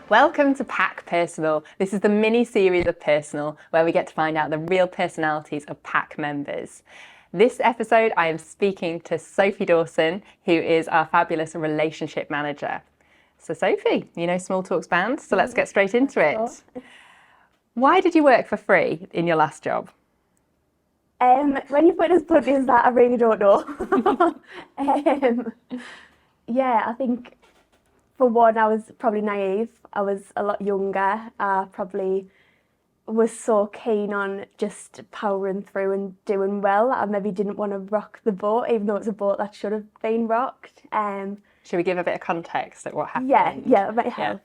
Welcome to Pack PRsonal. This is the mini-series of Personal where we get to find out the real personalities of Pack members. This episode I am speaking to Sophie Dawson, who is our fabulous relationship manager. So Sophie, you know Small Talk's band, so let's get straight into it. Why did you work for free in your last job? When you put it as bluntly as that, I really don't know. Yeah, I think for one, I was probably naive. I was a lot younger. I probably was so keen on just powering through and doing well. I maybe didn't want to rock the boat, even though it's a boat that should have been rocked. Should we give a bit of context at what happened? Yeah, it might help.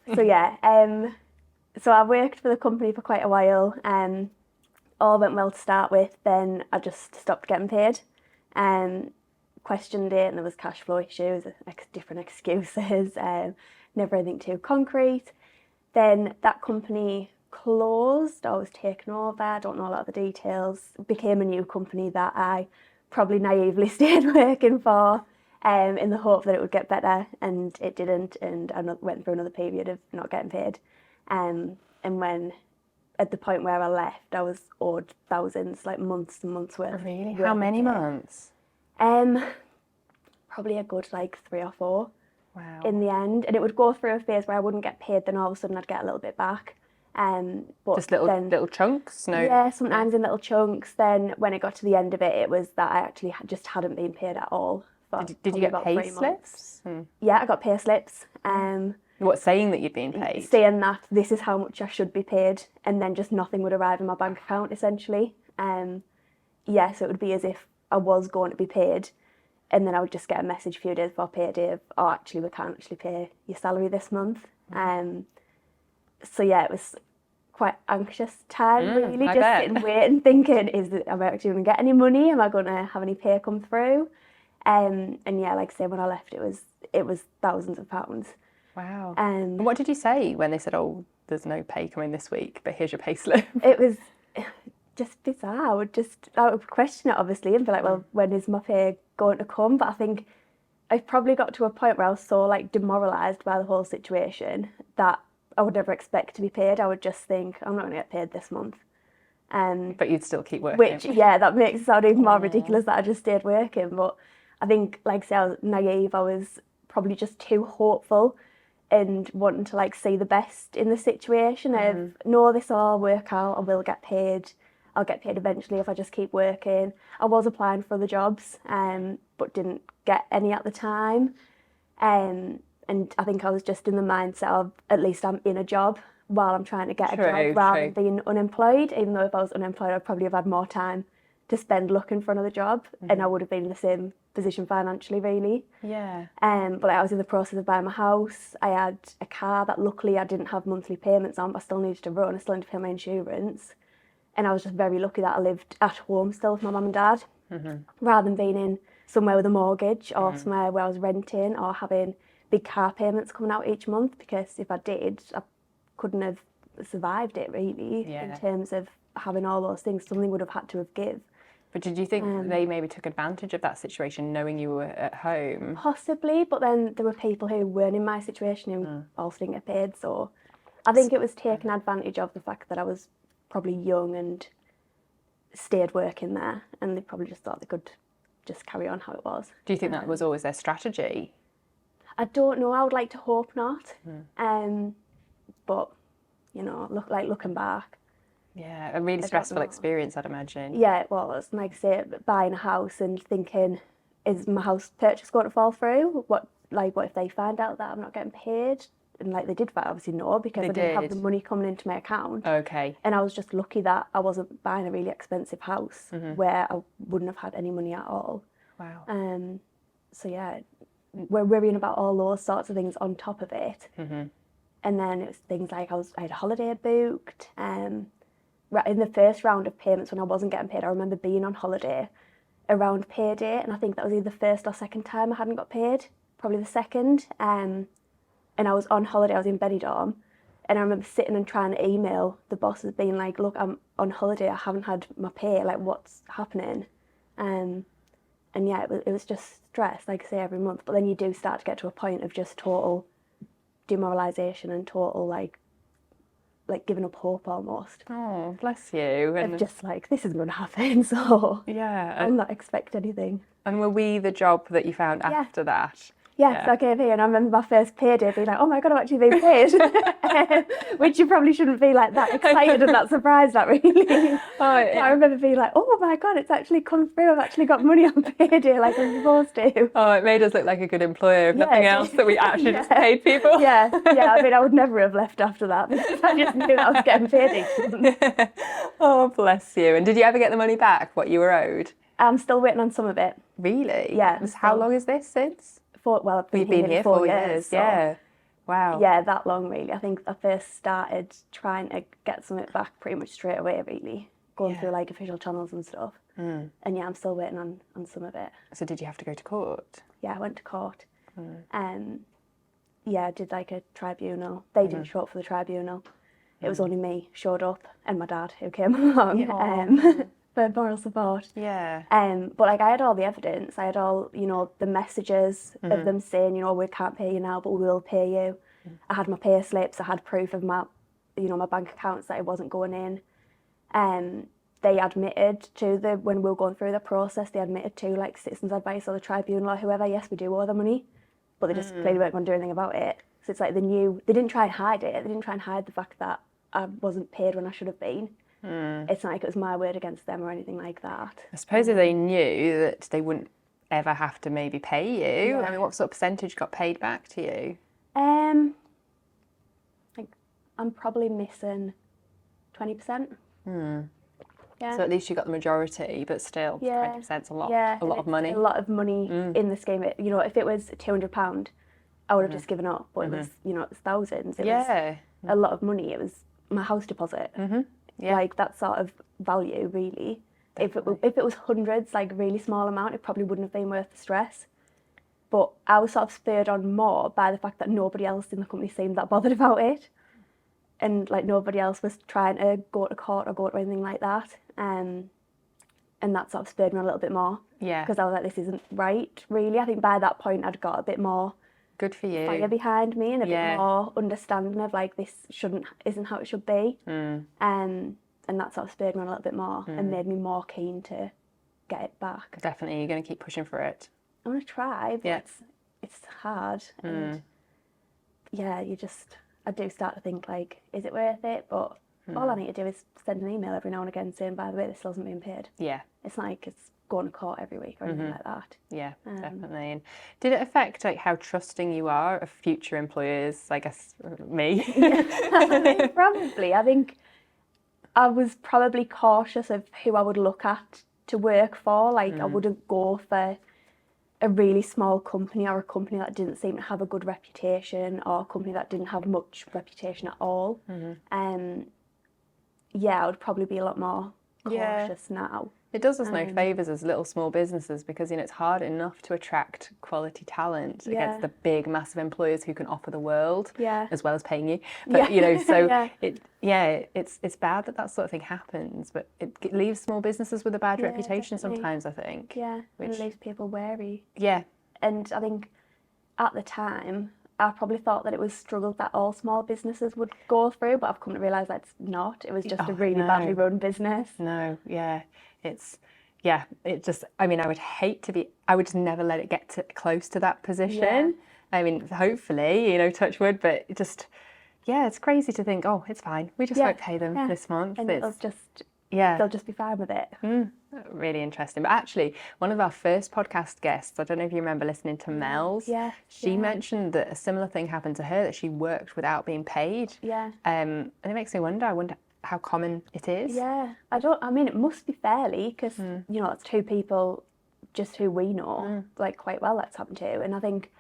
So I worked for the company for quite a while. All went well to start with, then I just stopped getting paid. Questioned it, and there was cash flow issues, different excuses, never anything too concrete. Then that company closed, I was taken over, I don't know a lot of the details. It became a new company that I probably naively stayed working for in the hope that it would get better, and it didn't, and I went through another period of not getting paid. And when at the point where I left, I was owed thousands, like months and months worth. Really? How many months? Probably a good 3 or 4. Wow. In the end, and it would go through a phase where I wouldn't get paid, then all of a sudden I'd get a little bit back. But just little chunks? No. Yeah, sometimes in little chunks. Then when it got to the end of it, it was that I actually just hadn't been paid at all. Did you get pay slips? Yeah, I got pay slips. What, saying that you'd been paid? Saying that this is how much I should be paid, and then just nothing would arrive in my bank account, essentially. So it would be as if I was going to be paid, and then I would just get a message a few days before payday of, oh, actually, we can't actually pay your salary this month. It was quite anxious time, really, just sitting waiting, thinking, am I actually going to get any money? Am I going to have any pay come through? Like I say, when I left, it was thousands of pounds. Wow. And what did you say when they said, oh, there's no pay coming this week, but here's your pay slip? It was just bizarre. I would question it, obviously, and be like, well, when is my pay going to come? But I think I probably got to a point where I was so demoralised by the whole situation that I would never expect to be paid. I would just think, I'm not going to get paid this month. But you'd still keep working. Which, that makes it sound even more ridiculous that I just stayed working. But I think, like I say, I was naive. I was probably just too hopeful and wanting to see the best in the situation of, no, this will all work out, I will get paid. I'll get paid eventually if I just keep working. I was applying for other jobs, but didn't get any at the time. And I think I was just in the mindset of, at least I'm in a job while I'm trying to get a job, rather than being unemployed. Even though if I was unemployed, I'd probably have had more time to spend looking for another job, and I would have been in the same position financially, really. Yeah. But I was in the process of buying my house. I had a car that luckily I didn't have monthly payments on, but I still needed to run. I still needed to pay my insurance. And I was just very lucky that I lived at home still with my mum and dad, rather than being in somewhere with a mortgage or somewhere where I was renting or having big car payments coming out each month, because if I did, I couldn't have survived it, really, in terms of having all those things. Something would have had to have give. But did you think they maybe took advantage of that situation, knowing you were at home? Possibly, but then there were people who weren't in my situation who also didn't get paid. So I think it was taking advantage of the fact that I was probably young and stayed working there, and they probably just thought they could just carry on how it was. Do you think that was always their strategy? I don't know. I would like to hope not. But looking back. Yeah, a really stressful experience, I'd imagine. Yeah, it was. Like I say, buying a house and thinking, is my house purchase going to fall through? What if they find out that I'm not getting paid? And they did, but obviously no, because I didn't have the money coming into my account. Okay. And I was just lucky that I wasn't buying a really expensive house where I wouldn't have had any money at all. Wow. We're worrying about all those sorts of things on top of it. And then it was things like I had a holiday booked. In the first round of payments when I wasn't getting paid, I remember being on holiday around payday, and I think that was either the first or second time I hadn't got paid, probably the second. And I was on holiday, I was in Benidorm, and I remember sitting and trying to email the bosses being like, look, I'm on holiday, I haven't had my pay, what's happening? It was just stress, like I say, every month. But then you do start to get to a point of just total demoralisation and total like giving up hope almost. Oh, bless you. Of just like, this isn't going to happen, so yeah, I'll not expect anything. and were we the job that you found after that? Yeah, so I came here and I remember my first payday being like, oh my God, I'm actually being paid. Which you probably shouldn't be like that excited and that surprised at, really. I remember being like, oh my God, it's actually come through. I've actually got money on payday like I'm supposed to. Oh, it made us look like a good employer, if nothing else, that we actually just paid people. Yeah. I mean, I would never have left after that because I just knew that I was getting paid. Oh, bless you. And did you ever get the money back, what you were owed? I'm still waiting on some of it. Really? Yeah. How long is this since? I've We've been here 4 years. So, yeah. Wow. Yeah, that long, really. I think I first started trying to get some of it back pretty much straight away, really. Going through like official channels and stuff. And yeah, I'm still waiting on some of it. So did you have to go to court? Yeah, I went to court. Yeah, I did like a tribunal. They didn't show up for the tribunal. It was only me showed up and my dad who came along. For moral support. Yeah. But like I had all the evidence. I had all, the messages of them saying, we can't pay you now, but we will pay you. I had my payslips. I had proof of my, my bank accounts that it wasn't going in. They admitted to when we were going through the process, they admitted to like citizens' advice or the tribunal or whoever, yes, we do owe the money, but they just clearly weren't going to do anything about it. So it's like they didn't try and hide it. They didn't try and hide the fact that I wasn't paid when I should have been. It's not like it was my word against them or anything like that. I suppose if they knew that they wouldn't ever have to maybe pay you, I mean, what sort of percentage got paid back to you? Like I'm probably missing 20%. Yeah. So at least you got the majority, but still, 20%'s a lot. A lot of money. A lot of money in this game. If it was £200, I would have just given up. But it was, it was thousands. It was a lot of money. It was my house deposit. Like that sort of value, really. Definitely. If it was hundreds, like really small amount, it probably wouldn't have been worth the stress. But I was sort of spurred on more by the fact that nobody else in the company seemed that bothered about it. And like nobody else was trying to go to court or go to anything like that. And that sort of spurred me on a little bit more. Yeah. Because I was like, this isn't right, really. I think by that point I'd got a bit more good for you fire behind me and a bit more understanding of like this isn't how it should be. And that sort of spurred me on a little bit more and made me more keen to get it back. Definitely, you're going to keep pushing for it. I want to try, but it's hard. And I do start to think like, is it worth it? But all I need to do is send an email every now and again saying, by the way, this still hasn't been paid. Yeah. It's not like it's going to court every week or anything like that. Yeah, definitely. And did it affect like how trusting you are of future employers? I guess me. Probably. I think I was probably cautious of who I would look at to work for. Like I wouldn't go for a really small company or a company that didn't seem to have a good reputation or a company that didn't have much reputation at all. I would probably be a lot more cautious now. It does us no favours as little small businesses because it's hard enough to attract quality talent against the big massive employers who can offer the world as well as paying you. But it's bad that sort of thing happens, but it leaves small businesses with a bad reputation sometimes, I think. Yeah, and it leaves people wary. Yeah. And I think at the time I probably thought that it was struggles that all small businesses would go through, but I've come to realise that it's not. It was just a really badly run business. No, I would just never let it get close to that position. I mean, hopefully, touch wood, but it just, it's crazy to think, oh, it's fine. We just won't pay them this month. And they'll just be fine with it. Really interesting. But actually, one of our first podcast guests, I don't know if you remember listening to Mel's, she mentioned that a similar thing happened to her, that she worked without being paid. And it makes me wonder, how common it is. It must be fairly, because, it's two people just who we know, like, quite well that's happened to. And I think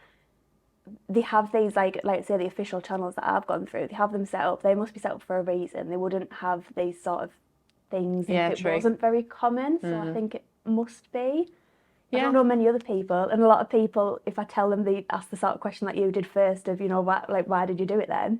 they have these, like say the official channels that I've gone through, they have them set up, they must be set up for a reason. They wouldn't have these sort of things if it wasn't very common. So I think it must be. I don't know many other people, and a lot of people, if I tell them, they ask the sort of question that you did first of, why did you do it then?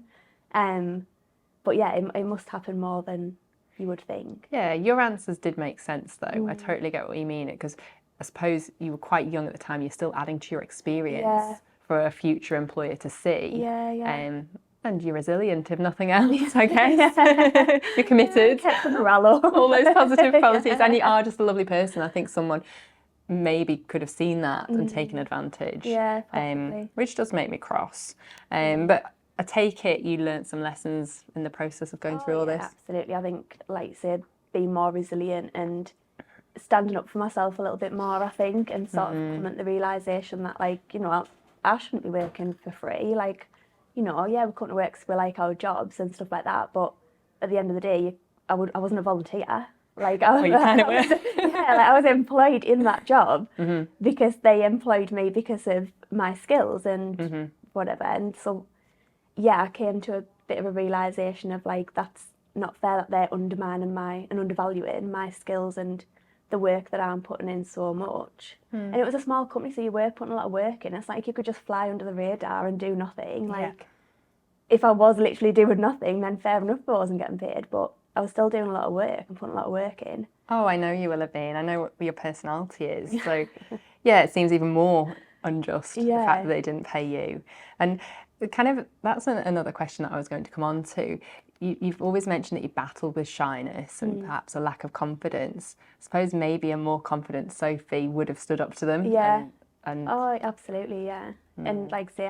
But it must happen more than you would think. Yeah, your answers did make sense though. I totally get what you mean, because I suppose you were quite young at the time, you're still adding to your experience. for a future employer to see. Yeah. And you're resilient, if nothing else, I guess. You're committed. Kept the morale up. All those positive qualities. And you are just a lovely person. I think someone maybe could have seen that and taken advantage. Yeah, possibly. Which does make me cross. But I take it you learnt some lessons in the process of going through all this. Absolutely. I think, like you said, being more resilient and standing up for myself a little bit more, I think, and sort of coming to the realisation that, like, you know, I shouldn't be working for free. Like, you know, yeah, we come to work because we like our jobs and stuff like that, but at the end of the day, I wasn't a volunteer. Like, I was employed in that job because they employed me because of my skills and whatever. And so, yeah, I came to a bit of a realisation of, like, that's not fair that they're undermining and undervaluing my skills and the work that I'm putting in so much. And it was a small company, so you were putting a lot of work in. It's like you could just fly under the radar and do nothing. Like, if I was literally doing nothing, then fair enough I wasn't getting paid, but I was still doing a lot of work and putting a lot of work in. Oh, I know you will have been. I know what your personality is. So, yeah, it seems even more unjust, the fact that they didn't pay you. And kind of, that's another question that I was going to come on to. You've always mentioned that you battled with shyness and perhaps a lack of confidence. I suppose maybe a more confident Sophie would have stood up to them. Yeah. And oh, absolutely, yeah. And like say,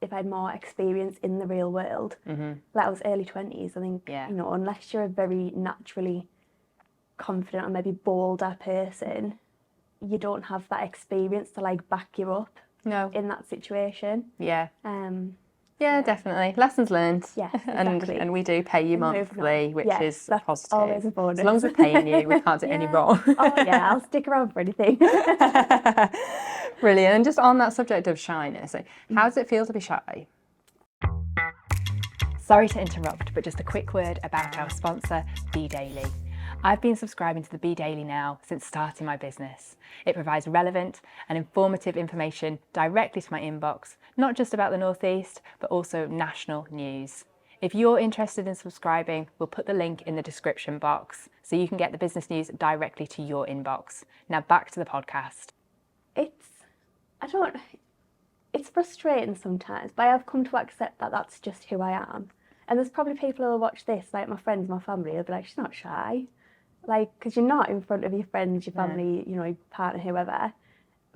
if I had more experience in the real world, like I was early 20s, I think, you know, unless you're a very naturally confident or maybe bolder person, you don't have that experience to, like, back you up in that situation. Yeah, definitely. Lessons learned. Yes, exactly. And we do pay you monthly, which is that's positive. Always a bonus. As long as we're paying you, we can't do any wrong. Oh yeah, I'll stick around for anything. Brilliant. And just on that subject of shyness, how does it feel to be shy? Sorry to interrupt, but just a quick word about our sponsor, Be Daily. I've been subscribing to the Be Daily now since starting my business. It provides relevant and informative information directly to my inbox, not just about the North East, but also national news. If you're interested in subscribing, we'll put the link in the description box so you can get the business news directly to your inbox. Now back to the podcast. It's frustrating sometimes, but I've come to accept that that's just who I am. And there's probably people who will watch this, like my friends, my family, will be like, she's not shy. Like, because you're not in front of your friends, your family, you know, your partner, whoever.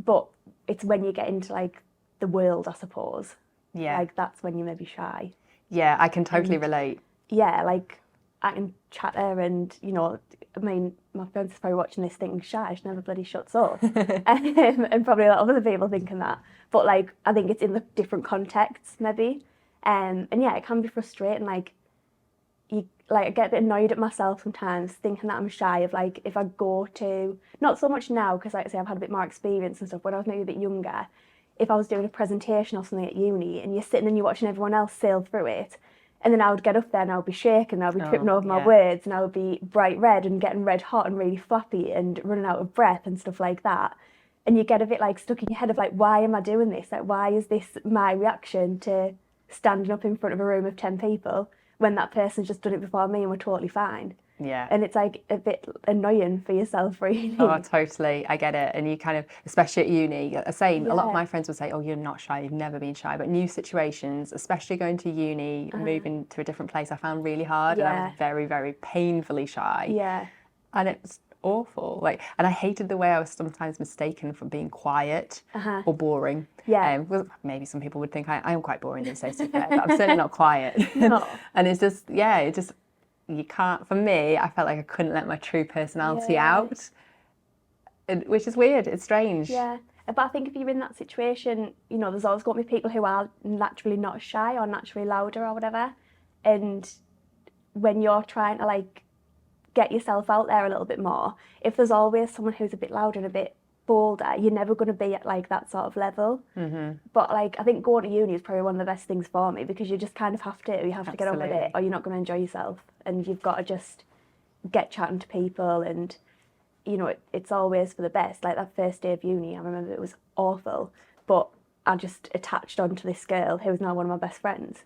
But it's when you get into, like, the world, I suppose. Yeah. Like, that's when you may be shy. Yeah, I can totally relate. Yeah, like, I can chatter and, you know, I mean, my friends are probably watching this thinking, shy, she never bloody shuts up. And probably a lot of other people thinking that. But, like, I think it's in the different contexts, maybe. And yeah, it can be frustrating, like, I get a bit annoyed at myself sometimes thinking that I'm shy of, like, if I go to, not so much now because, like I say, I've had a bit more experience and stuff, when I was maybe a bit younger, if I was doing a presentation or something at uni and you're sitting and you're watching everyone else sail through it, and then I would get up there and I would be shaking, I would be tripping over my words and I would be bright red and getting red hot and really flappy and running out of breath and stuff like that. And you get a bit, like, stuck in your head of, like, why am I doing this? Like, why is this my reaction to standing up in front of a room of 10 people when that person's just done it before me and we're totally fine? Yeah. And it's, like, a bit annoying for yourself, really. Oh, totally. I get it. And you kind of, especially at uni, a lot of my friends would say, oh, you're not shy, you've never been shy. But new situations, especially going to uni, moving to a different place, I found really hard. And I was very, very painfully shy. Yeah. And it's awful. Like, and I hated the way I was sometimes mistaken for being quiet or boring. Yeah. Well, maybe some people would think I am quite boring these days, to be fair, but I'm certainly not quiet. No. And it's just, you can't, for me, I felt like I couldn't let my true personality out, which is weird, it's strange. Yeah, but I think if you're in that situation, you know, there's always going to be people who are naturally not shy or naturally louder or whatever, and when you're trying to, like, get yourself out there a little bit more, if there's always someone who's a bit louder and a bit bolder, you're never going to be at, like, that sort of level. But, like, I think going to uni is probably one of the best things for me because you just kind of have to get on with it or you're not going to enjoy yourself, and you've got to just get chatting to people, and, you know, it's always for the best. Like, that first day of uni, I remember it was awful, but I just attached onto this girl who was now one of my best friends.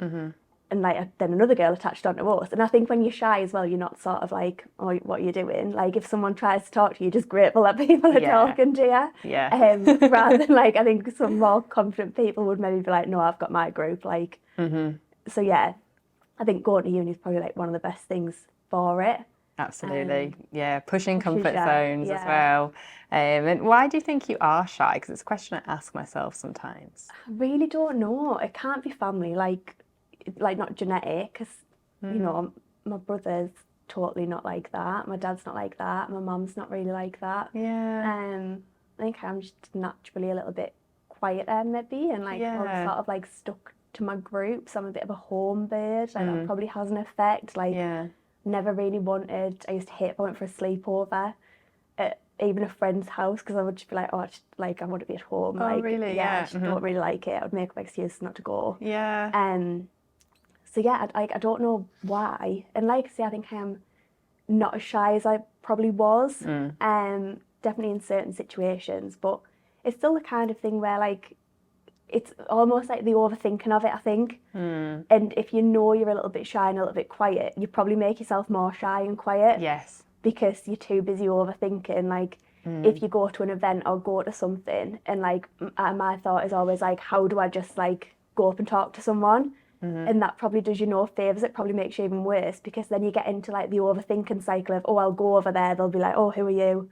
and like then another girl attached onto us. And I think when you're shy as well, you're not sort of like, oh, what are you doing? Like if someone tries to talk to you, you're just grateful that people are talking to you. Yeah. Rather than like, I think some more confident people would maybe be like, no, I've got my group. Like, so yeah, I think going to uni is probably like one of the best things for it. Absolutely. Yeah. Pushing comfort shy, zones as well. And why do you think you are shy? Because it's a question I ask myself sometimes. I really don't know. It can't be family, like not genetic, because you know my brother's totally not like that. My dad's not like that. My mum's not really like that. Yeah. I think I'm just naturally a little bit quieter maybe, and like I'm sort of like stuck to my groups. I'm a bit of a homebird. Like that probably has an effect. Like never really wanted. I used to hate if I went for a sleepover at even a friend's house because I would just be like, oh, I want to be at home. Oh, like, really? Yeah, I just don't really like it. I would make up excuses not to go. Yeah. So yeah, I don't know why. And like I say, I think I am not as shy as I probably was. Definitely in certain situations, but it's still the kind of thing where like it's almost like the overthinking of it, I think. And if you know you're a little bit shy and a little bit quiet, you probably make yourself more shy and quiet. Yes. Because you're too busy overthinking. Like if you go to an event or go to something, and like my thought is always like, how do I just like go up and talk to someone? And that probably does you no favours. It probably makes you even worse because then you get into like the overthinking cycle of, oh, I'll go over there. They'll be like, oh, who are you?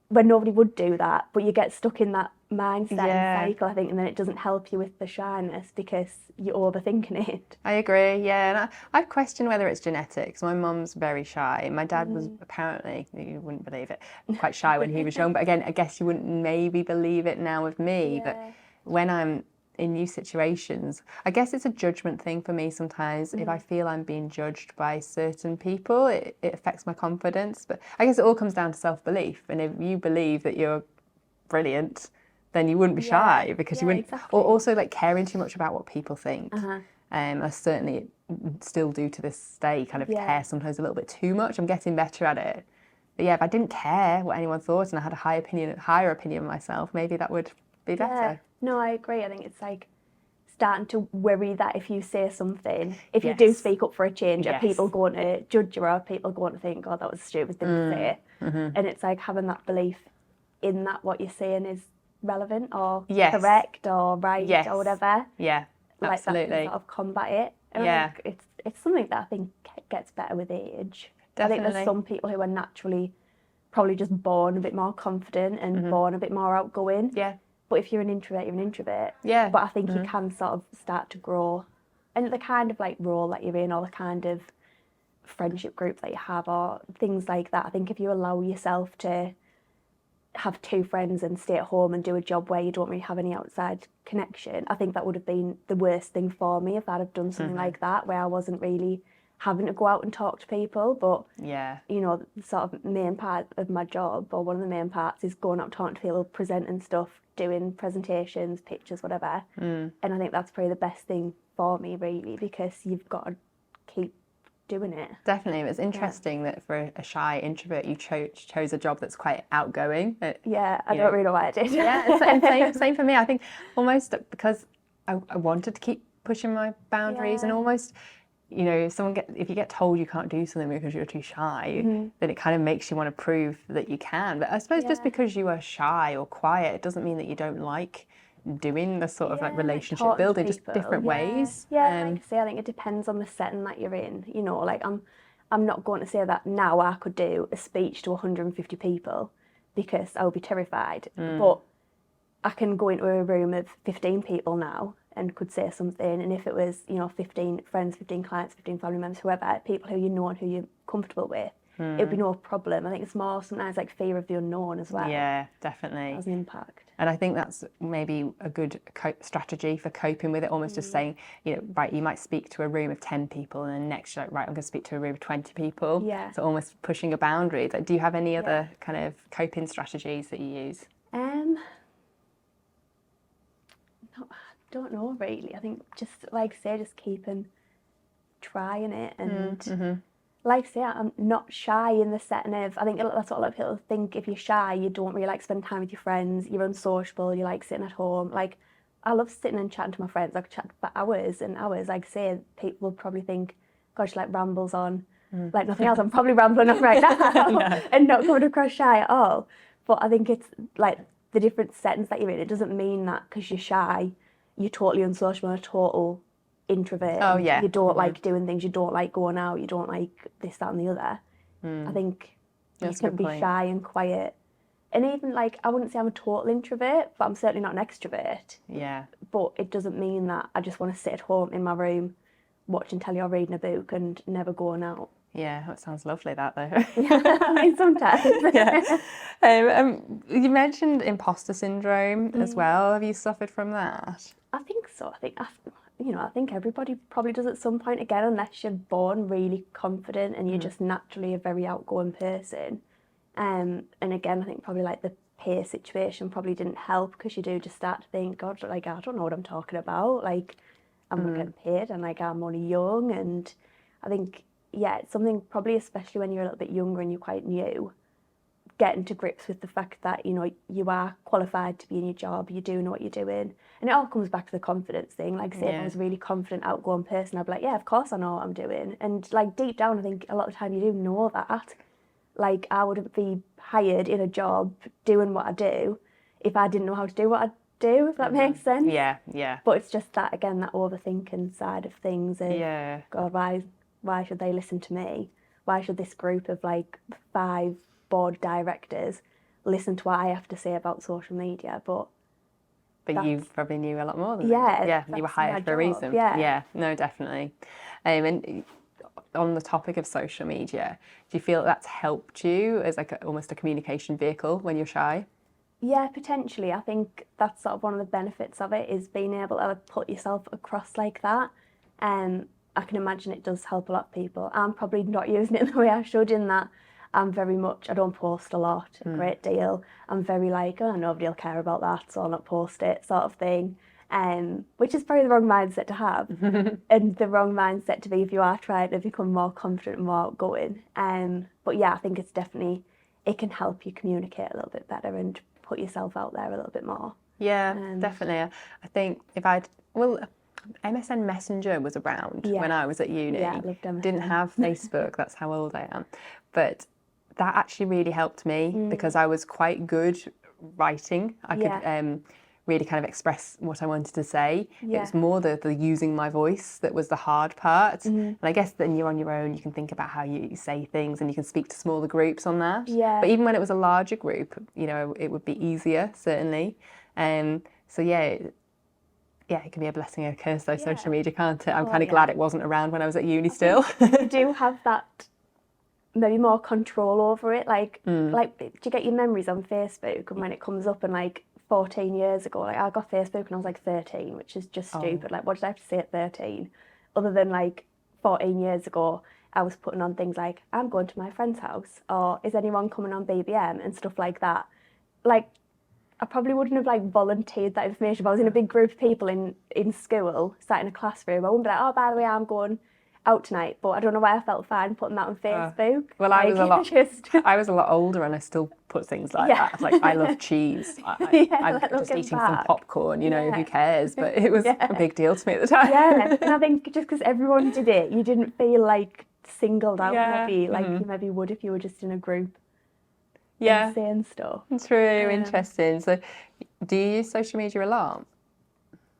When nobody would do that, but you get stuck in that mindset and cycle, I think, and then it doesn't help you with the shyness because you're overthinking it. I agree, yeah. And I've questioned whether it's genetics. My mum's very shy. My dad was apparently, you wouldn't believe it, quite shy when he was young. But again, I guess you wouldn't maybe believe it now with me. But when I'm in new situations, I guess it's a judgment thing for me sometimes. If I feel I'm being judged by certain people, it affects my confidence. But I guess it all comes down to self-belief. And if you believe that you're brilliant, then you wouldn't be shy because you wouldn't, or also like caring too much about what people think. I certainly still do to this day, kind of care sometimes a little bit too much. I'm getting better at it. But yeah, if I didn't care what anyone thought and I had a higher opinion of myself, maybe that would be better. No, I agree. I think it's like starting to worry that if you say something, if you do speak up for a change, are people going to judge you, or are people going to think, oh, that was a stupid thing to say? And it's like having that belief in that what you're saying is relevant or correct or right or whatever. Yeah, like absolutely. That can sort of combat it. And I think it's something that I think gets better with age. Definitely. I think there's some people who are naturally probably just born a bit more confident and born a bit more outgoing. Yeah. But if you're an introvert, you're an introvert. Yeah. But I think you can sort of start to grow. And the kind of like role that you're in, or the kind of friendship group that you have, or things like that. I think if you allow yourself to have two friends and stay at home and do a job where you don't really have any outside connection, I think that would have been the worst thing for me if I'd have done something like that, where I wasn't really having to go out and talk to people. But you know, the sort of main part of my job, or one of the main parts, is going out talking to people, presenting stuff, doing presentations, pictures, whatever. And I think that's probably the best thing for me, really, because you've got to keep doing it. Definitely. It's interesting that for a shy introvert, you chose a job that's quite outgoing. I don't really know why I did. Same for me. I think almost because I wanted to keep pushing my boundaries, and almost, you know, if you get told you can't do something because you're too shy, then it kind of makes you want to prove that you can. But I suppose just because you are shy or quiet, it doesn't mean that you don't like doing the sort of like relationship building, just different ways. Like I say, I think it depends on the setting that you're in. You know, like I'm not going to say that now I could do a speech to 150 people because I would be terrified. But I can go into a room of 15 people now and could say something, and if it was, you know, 15 friends, 15 clients, 15 family members, whoever, people who you know and who you're comfortable with, it would be no problem. I think it's more sometimes like fear of the unknown as well. Yeah, definitely. Has an impact. And I think that's maybe a good strategy for coping with it, almost just saying, you know, right, you might speak to a room of 10 people and then next you're like, right, I'm going to speak to a room of 20 people. Yeah. So almost pushing a boundary. Like, do you have any other kind of coping strategies that you use? Don't know really. I think just like say, just keeping trying it, and like say, I'm not shy in the setting of, I think that's what a lot of people think. If you're shy, you don't really like spend time with your friends, you're unsociable, you like sitting at home. Like I love sitting and chatting to my friends. I could chat for hours and hours. Like I say, people will probably think, gosh, like rambles on, like nothing else. I'm probably rambling on right now No. and not coming across shy at all. But I think it's like the different settings that you're in. It doesn't mean that because you're shy, you're totally unsociable and a total introvert. Oh, and yeah. you don't like doing things. You don't like going out. You don't like this, that, and the other. I think That's a you can good be point. shy and quiet. And even like, I wouldn't say I'm a total introvert, but I'm certainly not an extrovert. Yeah. But it doesn't mean that I just want to sit at home in my room watching telly or reading a book and never going out. Yeah, that sounds lovely, that though. I mean, sometimes. Yeah. You mentioned imposter syndrome as well. Have you suffered from that? I think so. I think everybody probably does at some point, again, unless you're born really confident and you're just naturally a very outgoing person. And again, I think probably like the pay situation probably didn't help, because you do just start to think, God, like, I don't know what I'm talking about. Like, I'm not getting paid, and like, I'm only young. And I think, yeah, it's something probably, especially when you're a little bit younger and you're quite new, getting to grips with the fact that, you know, you are qualified to be in your job, you do know what you're doing. And it all comes back to the confidence thing. Like, say, if I was a really confident, outgoing person, I'd be like, yeah, of course I know what I'm doing. And like, deep down, I think a lot of the time you do know that. Like, I wouldn't be hired in a job doing what I do if I didn't know how to do what I do, if that makes sense. Yeah, yeah. But it's just that, again, that overthinking side of things. Of, Yeah. God, why should they listen to me? Why should this group of like 5 board directors listen to what I have to say about social media? But you probably knew a lot more than yeah, them. Yeah, you were that's my hired for a job, reason. yeah. No, definitely. And on the topic of social media, do you feel that's helped you as like almost a communication vehicle when you're shy? Yeah, potentially. I think that's sort of one of the benefits of it, is being able to put yourself across like that. I can imagine it does help a lot of people. I'm probably not using it the way I should, in that I don't post a lot, a great deal. I'm very like, oh, nobody will care about that, so I'll not post it, sort of thing. Which is probably the wrong mindset to have, and the wrong mindset to be if you are trying to become more confident and more outgoing. But yeah, I think it can help you communicate a little bit better and put yourself out there a little bit more. Yeah, definitely. I think MSN Messenger was around when I was at uni. Yeah, I loved MSN. Didn't have Facebook, that's how old I am. But that actually really helped me because I was quite good writing. I could really kind of express what I wanted to say. It was more the using my voice that was the hard part. And I guess then you're on your own, you can think about how you say things and you can speak to smaller groups on that. Yeah. But even when it was a larger group, you know, it would be easier, certainly. So it can be a blessing and a curse, though, social media, can't it? I'm kind of glad it wasn't around when I was at uni still. You do have that maybe more control over it. Like, do you get your memories on Facebook? And when it comes up and like 14 years ago, like I got Facebook when I was like 13, which is just stupid. Like, what did I have to say at 13? Other than like 14 years ago, I was putting on things like, I'm going to my friend's house, or is anyone coming on BBM, and stuff like that. Like, I probably wouldn't have like volunteered that information if I was in a big group of people in school, sat in a classroom. I wouldn't be like, oh, by the way, I'm going out tonight, but I don't know why I felt fine putting that on Facebook. Well, I was a lot older and I still put things like that. Like, I love cheese. I'm just eating some popcorn, you know, who cares? But it was a big deal to me at the time. Yeah, and I think just because everyone did it, you didn't feel like singled out, maybe, like you maybe would if you were just in a group. Saying stuff. It's really interesting. So, do you use social media a lot?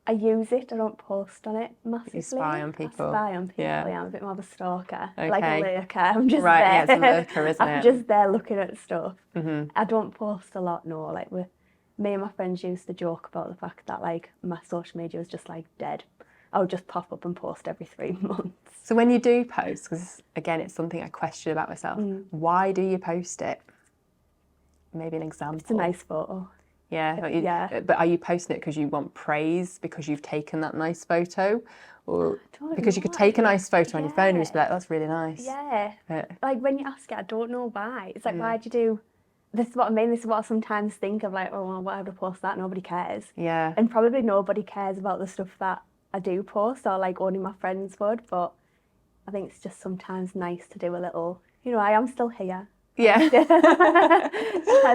I use it. I don't post on it massively. You spy on people. I spy on people. Yeah, I'm a bit more of a stalker, Okay. like a lurker. I'm just right. there. Yeah, it's a lurker, isn't it? I'm just there looking at stuff. I don't post a lot. No, like me and my friends used to joke about the fact that like my social media was just like dead. I would just pop up and post every 3 months. So when you do post, because again, it's something I question about myself. Why do you post it? Maybe an example. It's a nice photo. Yeah. But are you posting it because you want praise because you've taken that nice photo? Or because you could take a nice photo on your phone and just be like, that's really nice. Yeah. Like when you ask it, I don't know why. It's like, why'd you do... This is what I mean. This is what I sometimes think of, like, oh, well, why would I post that? Nobody cares. Yeah. And probably nobody cares about the stuff that I do post, or like only my friends would. But I think it's just sometimes nice to do a little, you know, I am still here. Yeah.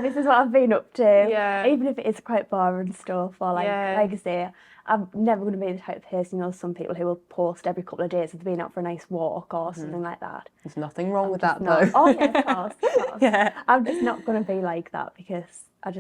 This is what I've been up to. Yeah. Even if it is quite boring stuff, or like Yeah. like I say, I'm never going to be the type of person, you know, some people who will post every couple of days if they've been out for a nice walk or something like that. There's nothing wrong with Just that not. though. Oh yeah, of course, of course. Yeah. I'm just not going to be like that because I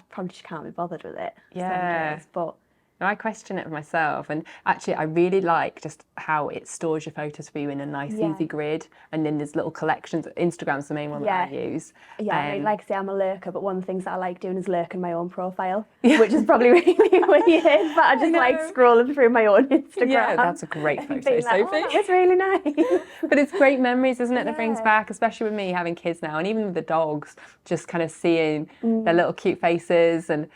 probably just can't be bothered with it. Yeah. Some days, but I question it myself, and actually I really like just how it stores your photos for you in a nice easy grid, and then there's little collections. Instagram's the main one that I use. Yeah, I mean, like I say, I'm a lurker, but one of the things that I like doing is lurking my own profile, which is probably really weird, but I just like scrolling through my own Instagram. Yeah, that's a great photo, being like, Sophie. oh, that was really nice. But it's great memories, isn't it, that brings back, especially with me having kids now, and even with the dogs, just kind of seeing their little cute faces, and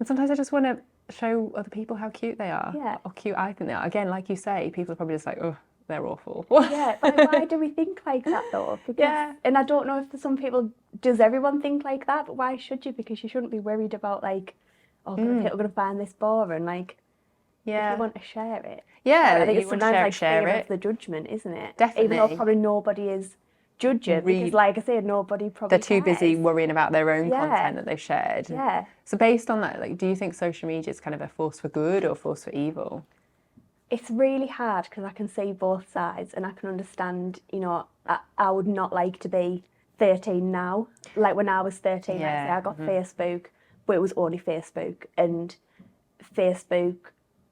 sometimes I just want to show other people how cute they are, or cute I think they are. Again, like you say, people are probably just like, oh, they're awful. Yeah, but why do we think like that though? Because, and I don't know if for some people, does everyone think like that? But why should you? Because you shouldn't be worried about like, oh, people are going to find this boring. Like, if you want to share it. Yeah, I think it's you want sometimes to like share fear it. of the judgment, isn't it? Definitely. Even though probably nobody is judging, because like I said, nobody probably They're too busy worrying about their own content that they've shared. Yeah. So based on that, like, do you think social media is kind of a force for good or a force for evil? It's really hard because I can see both sides, and I can understand, you know, I would not like to be 13 now. Like when I was 13, like I say, I got Facebook, but it was only Facebook, and Facebook,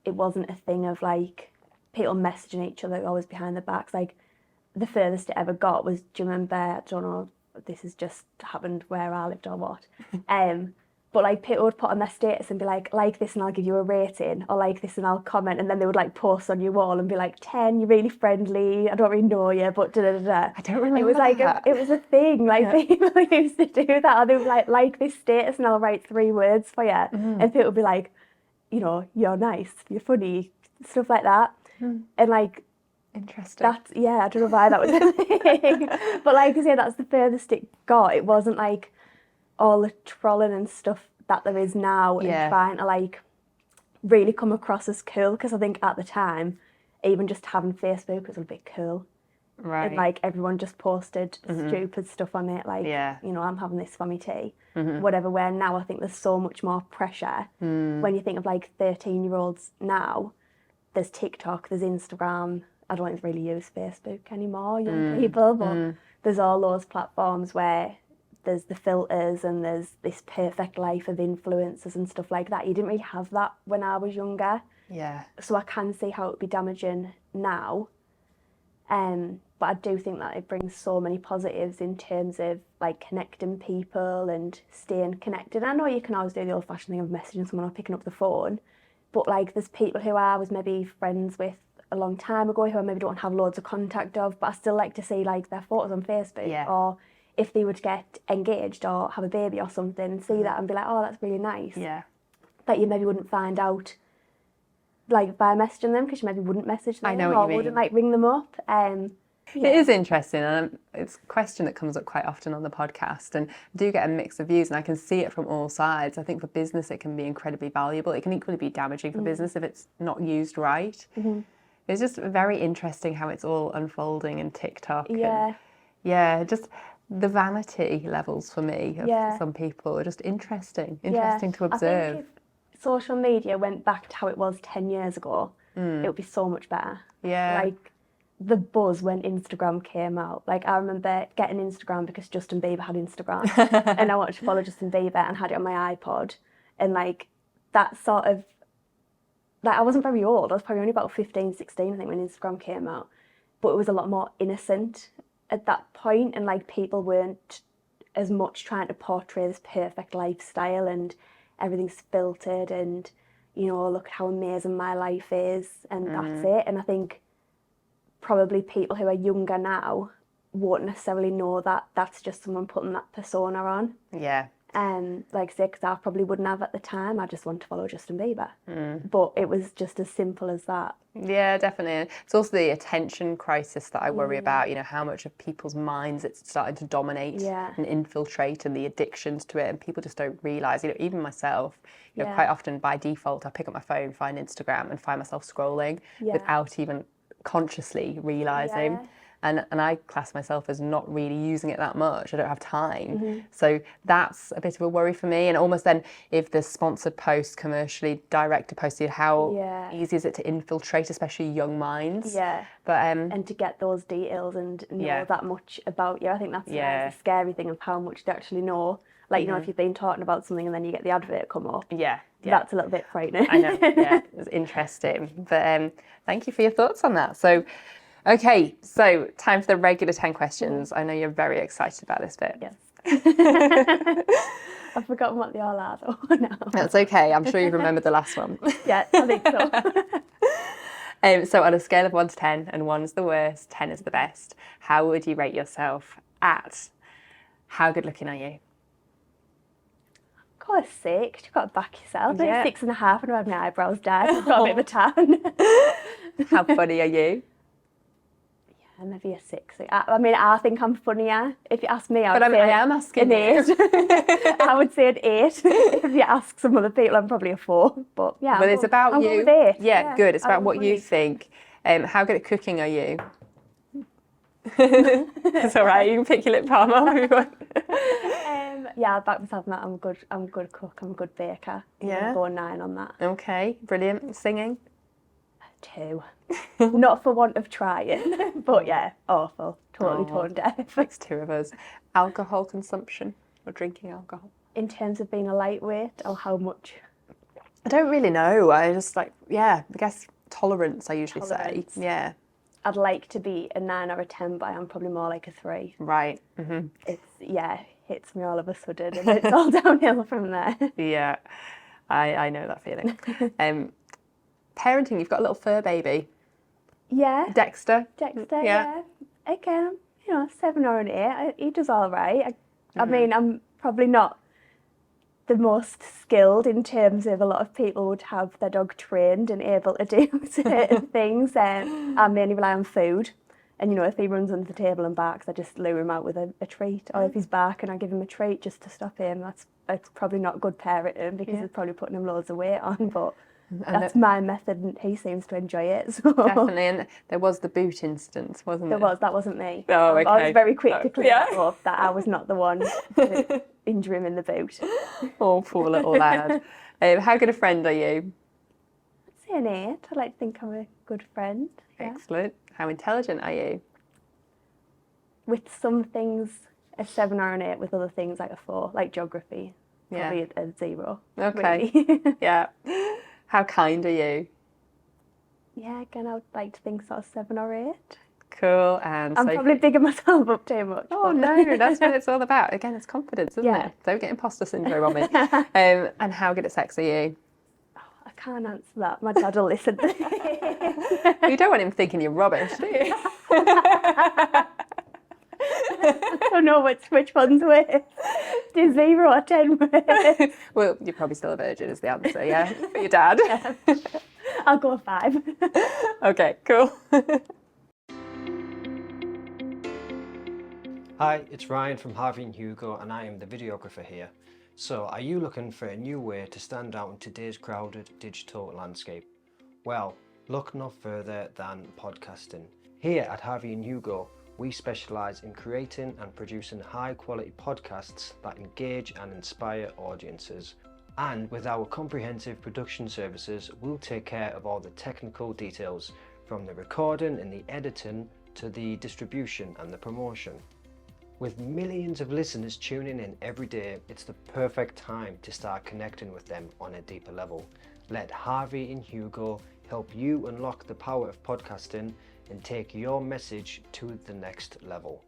it wasn't a thing of like people messaging each other always behind their backs. Like the furthest it ever got was, do you remember, I don't know, this has just happened where I lived or what, but like people would put on their status and be like this and I'll give you a rating, or like this and I'll comment, and then they would like post on your wall and be like, 10, you're really friendly, I don't really know you, but da da da da. I don't remember It was like that. it was a thing, like people used to do that, or they would like this status and I'll write 3 words for you, and people would be like, you know, you're nice, you're funny, stuff like that, and like, interesting. that's, I don't know why that was a thing, but like I say, that's the furthest it got. It wasn't like all the trolling and stuff that there is now, and trying to like really come across as cool, because I think at the time, even just having Facebook was a bit cool. Right. And like everyone just posted stupid stuff on it, like, you know, I'm having this for me tea, whatever, where now I think there's so much more pressure. When you think of like 13-year-olds now, there's TikTok, there's Instagram. I don't even really use Facebook anymore, young people, but there's all those platforms where there's the filters and there's this perfect life of influencers and stuff like that. You didn't really have that when I was younger. Yeah. So I can see how it would be damaging now. But I do think that it brings so many positives in terms of like connecting people and staying connected. I know you can always do the old-fashioned thing of messaging someone or picking up the phone, but like there's people who I was maybe friends with a long time ago who I maybe don't have loads of contact of, but I still like to see like their photos on Facebook, or if they would get engaged or have a baby or something, see that and be like, oh, that's really nice. Yeah. That you maybe wouldn't find out like by messaging them, because you maybe wouldn't message them, I know what or you mean. wouldn't like ring them up. It is interesting, and it's a question that comes up quite often on the podcast, and I do get a mix of views, and I can see it from all sides. I think for business it can be incredibly valuable. It can equally be damaging for business if it's not used right. It's just very interesting how it's all unfolding in TikTok. And, just the vanity levels for me of some people are just interesting to observe. I think if social media went back to how it was 10 years ago, it would be so much better. Like the buzz when Instagram came out. Like I remember getting Instagram because Justin Bieber had Instagram and I wanted to follow Justin Bieber and had it on my iPod, and like that sort of, like I wasn't very old, I was probably only about 15, 16 I think when Instagram came out, but it was a lot more innocent at that point, and like people weren't as much trying to portray this perfect lifestyle and everything's filtered and, you know, look how amazing my life is and that's it. And I think probably people who are younger now won't necessarily know that that's just someone putting that persona on. Like I say, because I probably wouldn't have at the time. I just wanted to follow Justin Bieber. But it was just as simple as that. Yeah, definitely. It's also the attention crisis that I worry about, you know, how much of people's minds it's starting to dominate and infiltrate, and the addictions to it, and people just don't realise, you know, even myself, you know, quite often by default I pick up my phone, find Instagram and find myself scrolling without even consciously realising. and I class myself as not really using it that much. I don't have time. So that's a bit of a worry for me. And almost then, if the sponsored post, commercially directed posted, how easy is it to infiltrate, especially young minds? Yeah. But and to get those details and know that much about you, I think that's the scary thing of how much they actually know. Like, you know, if you've been talking about something and then you get the advert come up. That's a little bit frightening. I know, it's interesting. But thank you for your thoughts on that. So, okay, so time for the regular 10 questions. I know you're very excited about this bit. Yes. I've forgotten what they all are though now. That's okay. I'm sure you remember the last one. Yeah, I think so. So on a scale of 1 to 10, and 1's the worst, 10 is the best, how would you rate yourself at how good looking are you? Got a 6. You've got to back yourself. Yeah. 6.5 and I have my eyebrows dyed. I've got a bit of a tan. How funny are you? Yeah, maybe a 6. I mean, I think I'm funnier. If you ask me, I am asking an 8. I would say an 8. If you ask some other people, I'm probably a 4. But yeah, but it's about you. With 8. Yeah, good. It's about what you think. How good at cooking are you? It's all right. You can pick your lip balm off if you want. Yeah, I'll back myself on that. I'm a good cook. I'm a good baker. I'll go a 9 on that. Okay, brilliant. Singing? 2. Not for want of trying, but yeah, awful. Totally tone deaf. Makes 2 of us. Alcohol consumption or drinking alcohol? In terms of being a lightweight, or how much? I don't really know. I just I guess tolerance, I usually say. Yeah. I'd like to be a 9 or a 10, but I'm probably more like a 3. Right. Mm-hmm. It's hits me all of a sudden, and it's all downhill from there. Yeah, I know that feeling. Parenting, you've got a little fur baby. Yeah. Dexter. Yeah. Again, 7 or an 8. He does all right. I mean, I'm probably not the most skilled in terms of a lot of people would have their dog trained and able to do certain things. I mainly rely on food. And, if he runs under the table and barks, I just lure him out with a treat. Or if he's barking, I give him a treat just to stop him. That's probably not good parenting because it's probably putting him loads of weight on. But that's my method and he seems to enjoy it. So. Definitely. And there was the boot instance, wasn't there? That wasn't me. Oh, okay. I was very quick to clear that up, that I was not the one to injure him in the boot. Oh, poor little lad. How good a friend are you? I'd say an 8. I like to think I'm a good friend. Yeah. Excellent. How intelligent are you? With some things, a 7 or an 8. With other things, like a 4, like geography. Probably a 0. Okay. Really. Yeah. How kind are you? Yeah, again, I would like to think sort of 7 or 8. Cool. And I'm probably bigging myself up too much. Oh, no, that's what it's all about. Again, it's confidence, isn't it? Don't get imposter syndrome on me. And how good at sex are you? I can't answer that. My dad will listen. You don't want him thinking you're rubbish, do you? I don't know which one's worse. Do 0 or 10 worse? Well, you're probably still a virgin is the answer, yeah? For your dad? Yeah. I'll go 5. Okay, cool. Hi, it's Ryan from Harvey Hugo and I am the videographer here. So, are you looking for a new way to stand out in today's crowded digital landscape? Well, look no further than podcasting. Here at Harvey Hugo, we specialise in creating and producing high quality podcasts that engage and inspire audiences. And with our comprehensive production services, we'll take care of all the technical details, from the recording and the editing to the distribution and the promotion. With millions of listeners tuning in every day, it's the perfect time to start connecting with them on a deeper level. Let Harvey and Hugo help you unlock the power of podcasting and take your message to the next level.